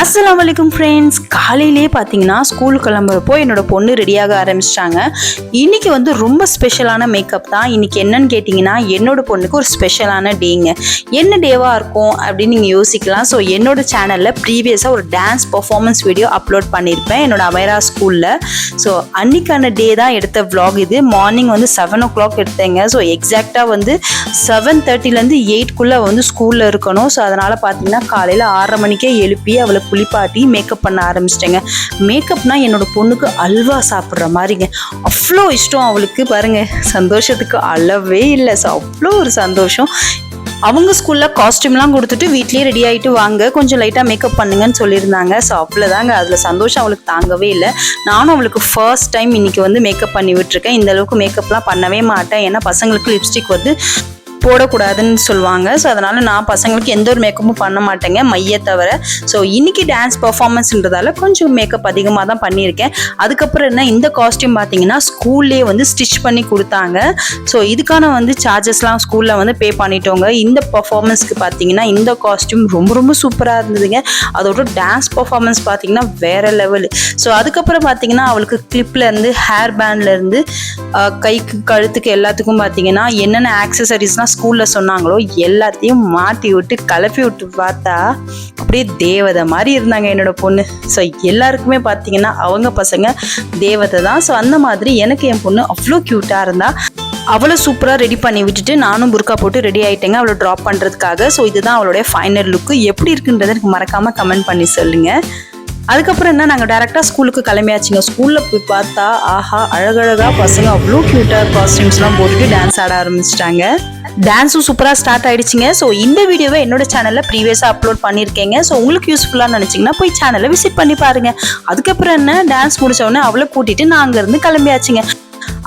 அஸ்ஸலாமு அலைக்கும் ஃப்ரெண்ட்ஸ். காலையிலே பார்த்தீங்கன்னா ஸ்கூல் கிளம்புறப்போ என்னோட பொண்ணு ரெடியாக ஆரம்பிச்சிட்டாங்க. இன்றைக்கி வந்து ரொம்ப ஸ்பெஷலான மேக்கப் தான். இன்றைக்கி என்னன்னு கேட்டிங்கன்னா என்னோட பொண்ணுக்கு ஒரு ஸ்பெஷலான டேங்க. என்ன டேவாக இருக்கும் அப்படின்னு நீங்கள் யோசிக்கலாம். ஸோ என்னோட சேனலில் ப்ரீவியஸாக ஒரு டான்ஸ் பர்ஃபார்மன்ஸ் வீடியோ அப்லோட் பண்ணியிருப்பேன் என்னோட அமேரா ஸ்கூலில். ஸோ அன்றைக்கான டே தான் எடுத்த vlog இது. மார்னிங் வந்து 7 o'clock எடுத்தேங்க. ஸோ எக்ஸாக்டாக வந்து 7:30 8 வந்து ஸ்கூலில் இருக்கணும். ஸோ அதனால் பார்த்தீங்கன்னா காலையில் 6:30 மணிக்கே எழுப்பி அவளை குளிப்பாட்டி மேக்கப் பண்ண ஆரம்பிச்சிட்டேங்க. மேக்கப்னா என்னோட பொண்ணுக்கு அல்வா சாப்பிட்ற மாதிரிங்க. அவ்வளோ இஷ்டம் அவளுக்கு. பாருங்க, சந்தோஷத்துக்கு அளவே இல்லை. ஸோ அவ்வளோ ஒரு சந்தோஷம். அவங்க ஸ்கூலில் காஸ்டியூம்லாம் கொடுத்துட்டு வீட்லேயே ரெடி ஆகிட்டு வாங்க, கொஞ்சம் லைட்டாக மேக்கப் பண்ணுங்கன்னு சொல்லியிருந்தாங்க. ஸோ அவ்வளோதாங்க, அதில் சந்தோஷம் அவளுக்கு தாங்கவே இல்லை. நானும் அவளுக்கு ஃபர்ஸ்ட் டைம் இன்றைக்கி வந்து மேக்கப் பண்ணி விட்டுருக்கேன். இந்த அளவுக்கு மேக்கப்லாம் பண்ணவே மாட்டேன். ஏன்னா பசங்களுக்கு லிப்ஸ்டிக் வந்து போடக்கூடாதுன்னு சொல்லுவாங்க. ஸோ அதனால் நான் பசங்களுக்கு எந்த ஒரு மேக்கப்பும் பண்ண மாட்டேங்க, மைய தவிர. ஸோ இன்றைக்கி டான்ஸ் பர்ஃபார்மன்ஸ்ன்றதால கொஞ்சம் மேக்கப் அதிகமாக தான் பண்ணியிருக்கேன். அதுக்கப்புறம் என்ன, இந்த காஸ்டியூம் பார்த்தீங்கன்னா ஸ்கூல்லேயே வந்து ஸ்டிச் பண்ணி கொடுத்தாங்க. ஸோ இதுக்கான வந்து சார்ஜஸ்லாம் ஸ்கூலில் வந்து பே பண்ணிட்டோங்க. இந்த பர்ஃபார்மன்ஸ்க்கு பார்த்தீங்கன்னா இந்த காஸ்டியூம் ரொம்ப ரொம்ப சூப்பராக இருந்ததுங்க. அதோட டான்ஸ் பர்ஃபார்மன்ஸ் பார்த்தீங்கன்னா வேறு லெவலு. ஸோ அதுக்கப்புறம் பார்த்தீங்கன்னா அவளுக்கு கிளிப்லேருந்து ஹேர் பேண்ட்லேருந்து கைக்கு கழுத்துக்கு எல்லாத்துக்கும் பார்த்தீங்கன்னா என்னென்ன ஆக்சசரிஸ்லாம் ஸ்கூலில் சொன்னாங்களோ எல்லாத்தையும் மாட்டி விட்டு கலப்பி விட்டு பார்த்தா அப்படியே தேவதை மாதிரி இருந்தாங்க என்னோட பொண்ணு. ஸோ எல்லாருக்குமே பார்த்தீங்கன்னா அவங்க பசங்க தேவதை தான். ஸோ அந்த மாதிரி எனக்கு என் பொண்ணு அவ்வளோ க்யூட்டாக இருந்தா. அவளை சூப்பராக ரெடி பண்ணி விட்டுட்டு நானும் புர்கா போட்டு ரெடி ஆகிட்டேங்க அவளை ட்ராப் பண்ணுறதுக்காக. ஸோ இதுதான் அவளுடைய ஃபைனல் லுக்கு. எப்படி இருக்குன்றதை எனக்கு மறக்காமல் கமெண்ட் பண்ணி சொல்லுங்கள். அதுக்கப்புறம் என்ன, நாங்கள் டேரெக்டாக ஸ்கூலுக்கு கிளம்பியாச்சுங்க. ஸ்கூலில் போய் பார்த்தா ஆஹா, அழகழகாக பசங்க அவ்வளோ க்யூட்டாக காஸ்டியூம்ஸ்லாம் போட்டுட்டு டான்ஸ் ஆட ஆரம்பிச்சிட்டாங்க. டான்ஸும் சூப்பராக ஸ்டார்ட் ஆகிடுச்சிங்க. ஸோ இந்த வீடியோவை என்னோட சேனலில் ப்ரீவியஸாக அப்லோட் பண்ணியிருக்கேங்க. ஸோ உங்களுக்கு யூஸ்ஃபுல்லாக நினச்சிங்கன்னா போய் சேனலை விசிட் பண்ணி பாருங்கள். அதுக்கப்புறம் என்ன, டான்ஸ் முடித்தவொடனே அவளை கூட்டிகிட்டு நான் அங்கேருந்து கிளம்பியாச்சுங்க.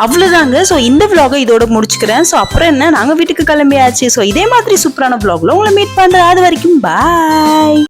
அவ்வளோதாங்க. ஸோ இந்த vlog இதோட முடிச்சுக்கிறேன். ஸோ அப்புறம் என்ன, நாங்கள் வீட்டுக்கு கிளம்பியாச்சு. ஸோ இதே மாதிரி சூப்பரான vlogல உங்களை மீட் பண்ணுறேன். அது வரைக்கும் பாய்.